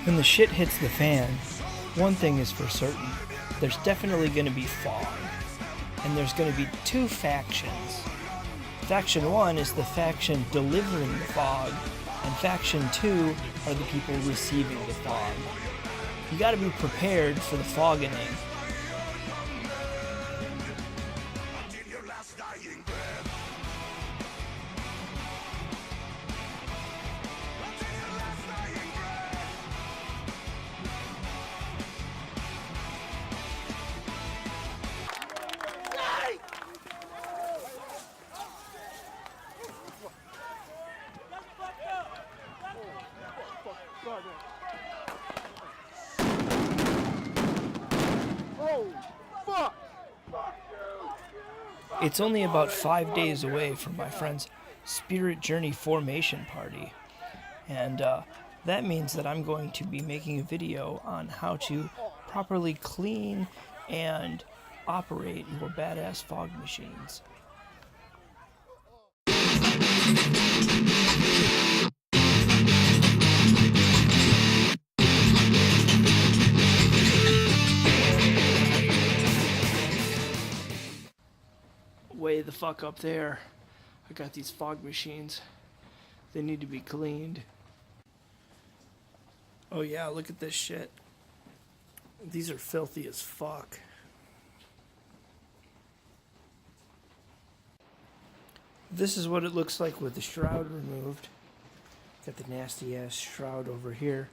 When the shit hits the fan, one thing is for certain. There's definitely going to be fog. And there's going to be two factions. Faction 1 is the faction delivering the fog, and Faction 2 are the people receiving the fog. You gotta be prepared for the foggening. It's only about 5 days away from my friend's Spirit Journey formation party, and that means that I'm going to be making a video on how to properly clean and operate your badass fog machines. Way the fuck up there. I got these fog machines. They need to be cleaned. Oh yeah, look at this shit. These are filthy as fuck. This is what it looks like with the shroud removed. Got the nasty ass shroud over here.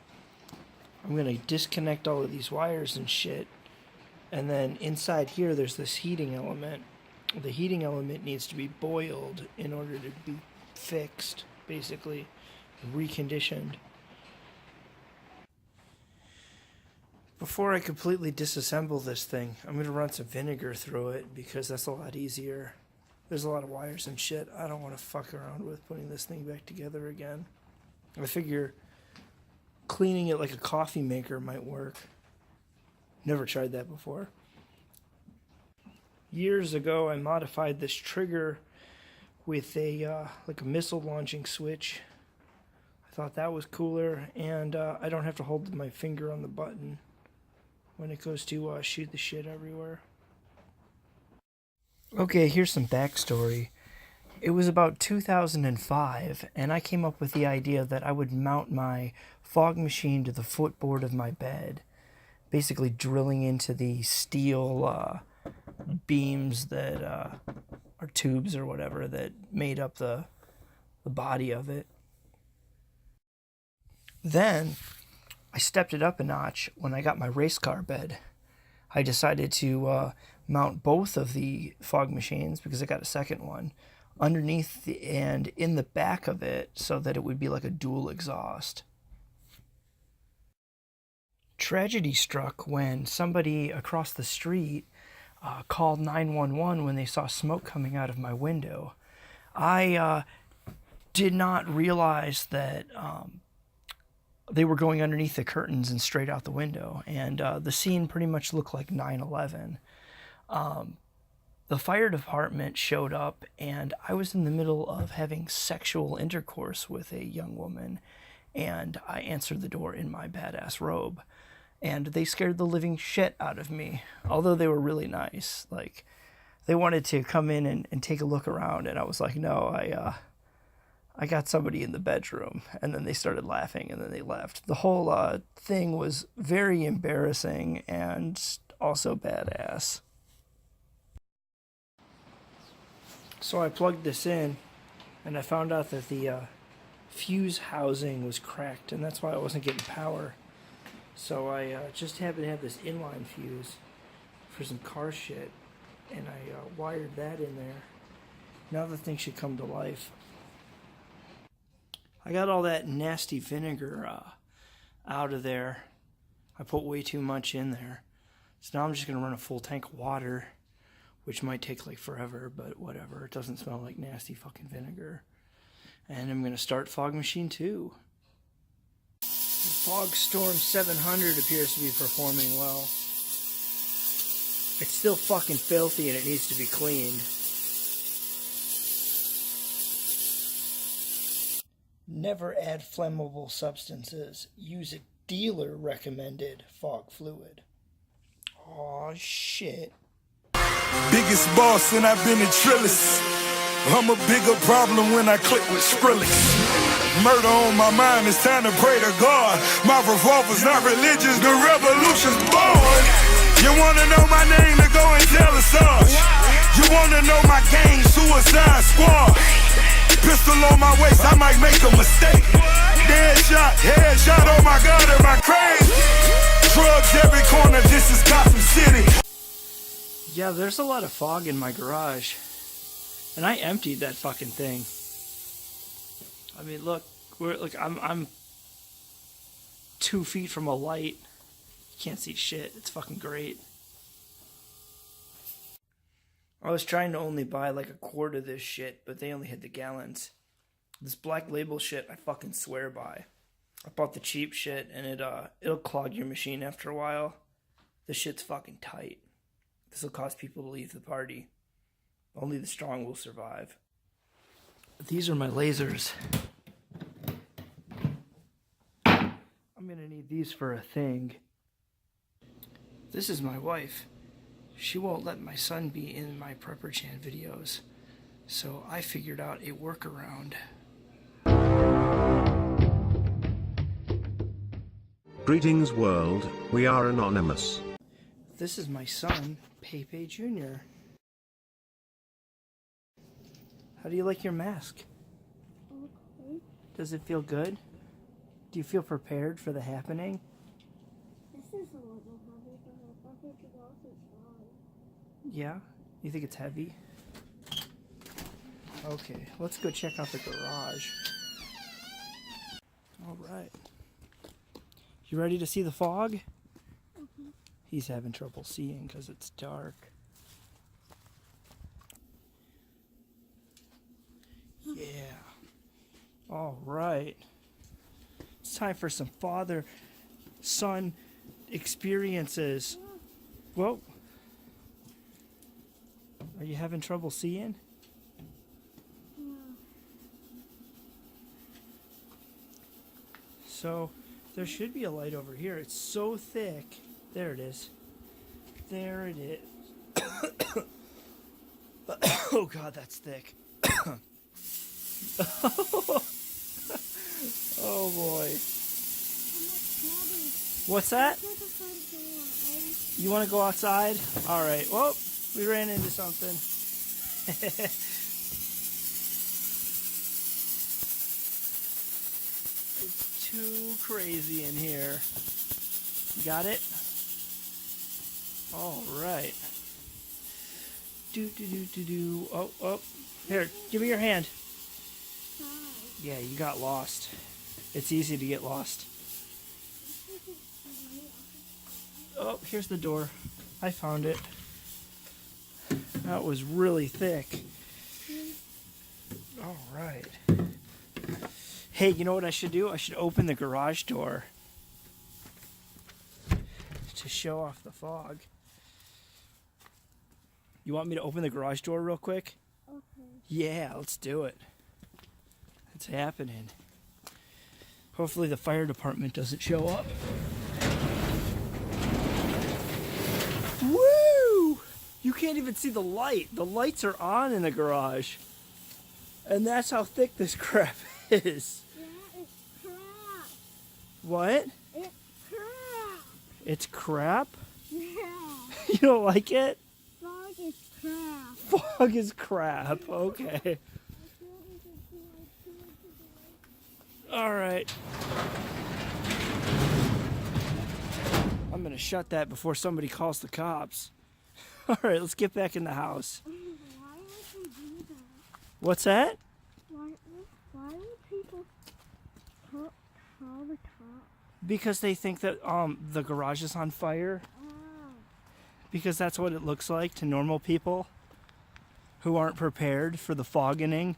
I'm gonna disconnect all of these wires and shit. And then inside here there's this heating element. The heating element needs to be boiled in order to be fixed, basically, reconditioned. Before I completely disassemble this thing, I'm going to run some vinegar through it because that's a lot easier. There's a lot of wires and shit I don't want to fuck around with putting this thing back together again. I figure cleaning it like a coffee maker might work. Never tried that before. Years ago, I modified this trigger with a like a missile launching switch. I thought that was cooler, and I don't have to hold my finger on the button when it goes to shoot the shit everywhere. Okay, here's some backstory. It was about 2005, and I came up with the idea that I would mount my fog machine to the footboard of my bed, basically drilling into the steel beams that are tubes or whatever that made up the body of it. Then I stepped it up a notch when I got my race car bed. I decided to mount both of the fog machines, because I got a second one, underneath and in the back of it so that it would be like a dual exhaust. Tragedy struck when somebody across the street called 911 when they saw smoke coming out of my window. I did not realize that they were going underneath the curtains and straight out the window, and the scene pretty much looked like 9/11. The fire department showed up, and I was in the middle of having sexual intercourse with a young woman, and I answered the door in my badass robe. And they scared the living shit out of me, although they were really nice. Like, they wanted to come in and take a look around, and I was like, no, I got somebody in the bedroom. And then they started laughing, and then they left. The whole thing was very embarrassing and also badass. So I plugged this in, and I found out that the fuse housing was cracked, and that's why I wasn't getting power. So I just happened to have this inline fuse for some car shit, and I wired that in there. Now the thing should come to life. I got all that nasty vinegar out of there. I put way too much in there. So now I'm just going to run a full tank of water, which might take like forever, but whatever. It doesn't smell like nasty fucking vinegar. And I'm going to start Fog Machine 2. Fog Storm 700 appears to be performing well. It's still fucking filthy and it needs to be cleaned. Never add flammable substances. Use dealer recommended fog fluid. Aw, shit. Biggest boss and I've been a trillist. I'm a bigger problem when I click with Skrillex. Murder on my mind, it's time to pray to God. My revolver's not religious, the revolution's born. You wanna know my name, then go and tell us us. You wanna know my gang, Suicide Squad. Pistol on my waist, I might make a mistake. Headshot, oh my God, am I crazy? Drugs every corner, this is Gotham City. Yeah, there's a lot of fog in my garage. And I emptied that fucking thing. I mean, look, I'm 2 feet from a light. You can't see shit. It's fucking great. I was trying to only buy like a quart of this shit, but they only had the gallons. This Black Label shit, I fucking swear by. I bought the cheap shit, and it'll clog your machine after a while. This shit's fucking tight. This will cause people to leave the party. Only the strong will survive. These are my lasers. I'm gonna need these for a thing. This is my wife. She won't let my son be in my Prepper Chan videos, so I figured out a workaround. Greetings world, we are anonymous. This is my son, Pepe Jr. How do you like your mask? Okay. Does it feel good? Do you feel prepared for the happening? This is a little heavy, but I think it also fine. Yeah? You think it's heavy? Okay, let's go check out the garage. Alright. You ready to see the fog? Mm-hmm. He's having trouble seeing because it's dark. Yeah. Alright. It's time for some father-son experiences. Whoa. Are you having trouble seeing? Yeah. So, there should be a light over here. It's so thick. There it is. There it is. Oh God, that's thick. Oh boy. What's that? You want to go outside? Alright. Well, we ran into something. It's too crazy in here. Got it? Alright. Do. Oh. Here, give me your hand. Yeah, you got lost. It's easy to get lost. Oh, here's the door. I found it. That was really thick. Alright. Hey, you know what I should do? I should open the garage door to show off the fog. You want me to open the garage door real quick? Okay. Yeah, let's do it. It's happening. Hopefully the fire department doesn't show up. Woo! You can't even see the light. The lights are on in the garage. And that's how thick this crap is. Yeah, it's crap. What? It's crap. It's crap? Yeah. You don't like it? Fog is crap. Fog is crap. Okay. Alright. I'm gonna shut that before somebody calls the cops. Alright, let's get back in the house. Why would they do that? What's that? Why would people call the cops? Because they think that the garage is on fire. Oh. Because that's what it looks like to normal people who aren't prepared for the foggening.